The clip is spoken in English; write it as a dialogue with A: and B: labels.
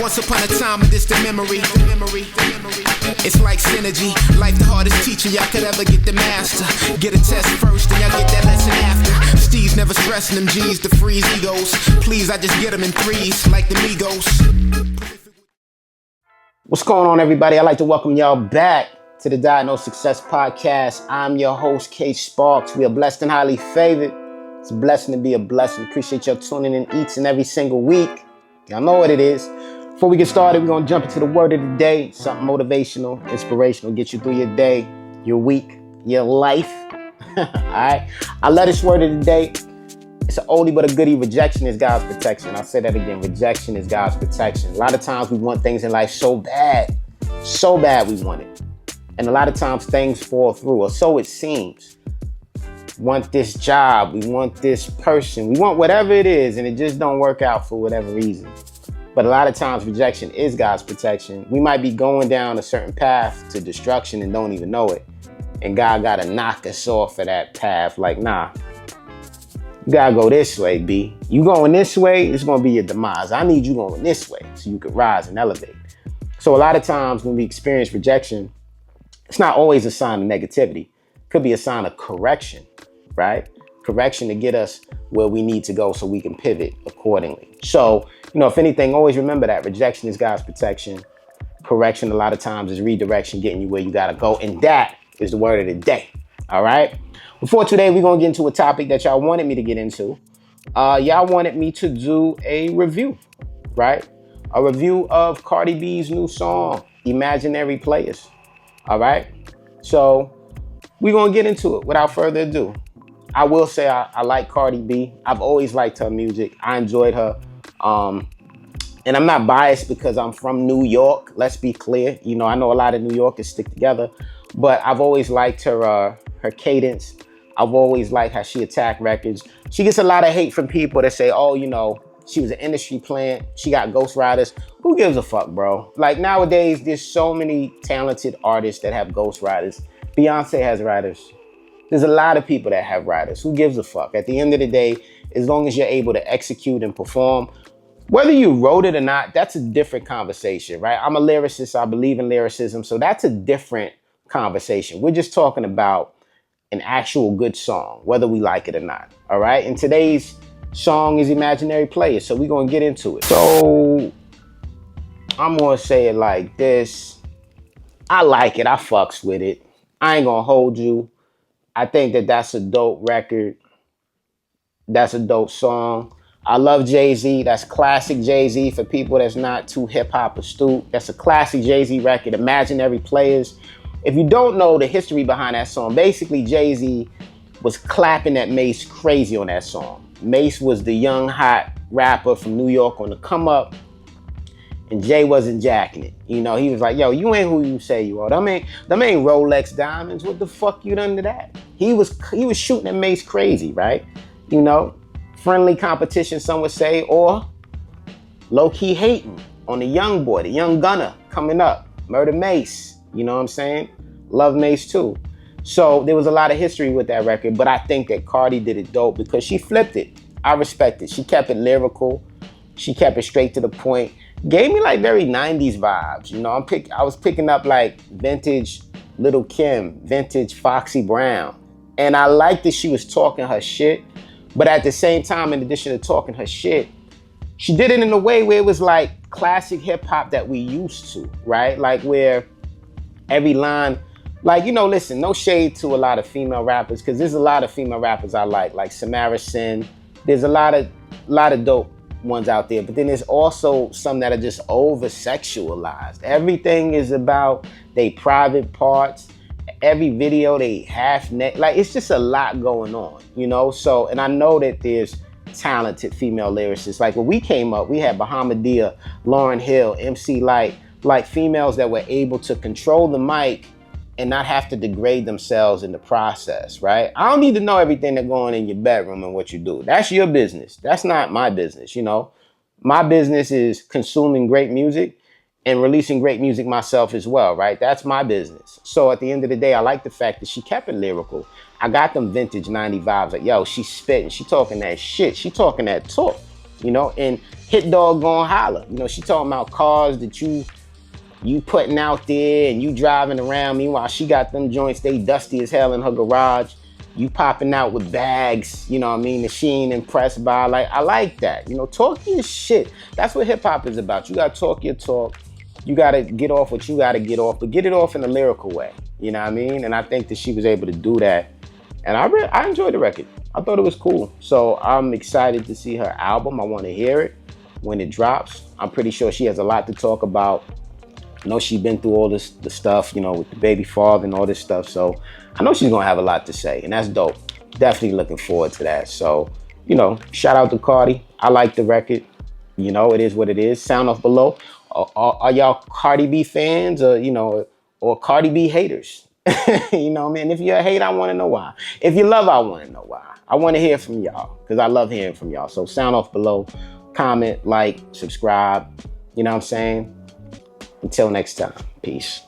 A: Once upon a time, a distant memory. It's like synergy. Life the hardest teacher y'all could ever get the master. Get a test first, then y'all get that lesson after. Steve's never stressing them G's to freeze egos. Please, I just get them in threes, like the Migos.
B: What's going on, everybody? I'd like to welcome y'all back to the Diagnosed Success Podcast. I'm your host, K Sparks. We are blessed and highly favored. It's a blessing to be a blessing. Appreciate y'all tuning in each and every single week. Y'all know what it is. Before we get started, we're going to jump into the word of the day. Something motivational, inspirational, get you through your day, your week, your life. All right? I love this word of the day. It's an oldie but a goodie. Rejection is God's protection. I'll say that again. Rejection is God's protection. A lot of times we want things in life so bad we want it. And a lot of times things fall through, or so it seems. We want this job, we want this person, we want whatever it is, and it just don't work out for whatever reason. But a lot of times rejection is God's protection. We might be going down a certain path to destruction and don't even know it. And God got to knock us off of that path. Like, nah, you got to go this way, B. You going this way, it's going to be your demise. I need you going this way so you can rise and elevate. So a lot of times when we experience rejection, it's not always a sign of negativity. It could be a sign of correction, right? Correction to get us where we need to go so we can pivot accordingly. So, if anything, always remember that rejection is God's protection. Correction a lot of times is redirection, getting you where you got to go. And that is the word of the day. All right. Before today, we're going to get into a topic that y'all wanted me to get into. Y'all wanted me to do a review, right? A review of Cardi B's new song, Imaginary Playerz. All right. So we're going to get into it without further ado. I will say I like Cardi B. I've always liked her music. I enjoyed her. And I'm not biased because I'm from New York. Let's be clear. I know a lot of New Yorkers stick together, but I've always liked her cadence. I've always liked how she attacked records. She gets a lot of hate from people that say, she was an industry plant. She got ghostwriters. Who gives a fuck, bro? Like nowadays, there's so many talented artists that have ghostwriters. Beyonce has writers. There's a lot of people that have writers. Who gives a fuck? At the end of the day, as long as you're able to execute and perform, whether you wrote it or not, that's a different conversation, right? I'm a lyricist. I believe in lyricism. So that's a different conversation. We're just talking about an actual good song, whether we like it or not. All right. And today's song is Imaginary Playerz. So we're going to get into it. So I'm going to say it like this. I like it. I fucks with it. I ain't going to hold you. I think that's a dope record. That's a dope song. I love Jay-Z. That's classic Jay-Z for people that's not too hip-hop astute. That's a classic Jay-Z record, Imaginary Playerz. If you don't know the history behind that song, basically Jay-Z was clapping at Mase crazy on that song. Mase was the young, hot rapper from New York on the come up, and Jay wasn't jacking it. He was like, yo, you ain't who you say you are. Them ain't Rolex diamonds. What the fuck you done to that? He was shooting at Mase crazy, right? Friendly competition, some would say, or low-key hating on the young boy, the young gunner coming up. Murder Mase, you know what I'm saying? Love Mase too. So there was a lot of history with that record, but I think that Cardi did it dope because she flipped it. I respect it. She kept it lyrical. She kept it straight to the point. Gave me like very 90s vibes. I was picking up like vintage Lil' Kim, vintage Foxy Brown. And I liked that she was talking her shit. But at the same time, in addition to talking her shit, she did it in a way where it was like classic hip hop that we used to, right? Like where every line, listen, no shade to a lot of female rappers, because there's a lot of female rappers I like Samara Sin. There's a lot of dope ones out there, but then there's also some that are just over-sexualized. Everything is about they private parts. Every video they half neck, it's just a lot going on, So, and I know that there's talented female lyricists. Like when we came up, we had Bahamadia, Lauryn Hill, MC Light, like females that were able to control the mic and not have to degrade themselves in the process, right? I don't need to know everything that's going on in your bedroom and what you do. That's your business. That's not my business, My business is consuming great music and releasing great music myself as well, right? That's my business. So at the end of the day, I like the fact that she kept it lyrical. I got them vintage 90 vibes. Like, yo, she's spitting. She talking that shit. She talking that talk, And Hit Dog gon' holler. You know, she talking about cars that you putting out there and you driving around. Meanwhile, she got them joints, they dusty as hell in her garage. You popping out with bags, you know what I mean, that she ain't impressed by. Like, I like that. You know, talk your shit. That's what hip hop is about. You gotta talk your talk. You gotta get off what you gotta get off, but get it off in a lyrical way. You know what I mean? And I think that she was able to do that. And I enjoyed the record. I thought it was cool. So I'm excited to see her album. I want to hear it when it drops. I'm pretty sure she has a lot to talk about. I know she's been through all the stuff, you know, with the baby father and all this stuff. So I know she's going to have a lot to say, and that's dope. Definitely looking forward to that. So, you know, shout out to Cardi. I like the record. You know, it is what it is. Sound off below. Are y'all Cardi B fans or, you know, or Cardi B haters? You know what I mean? If you're a hater, I want to know why. If you love, I want to know why. I want to hear from y'all because I love hearing from y'all. So sound off below. Comment, like, subscribe. You know what I'm saying? Until next time. Peace.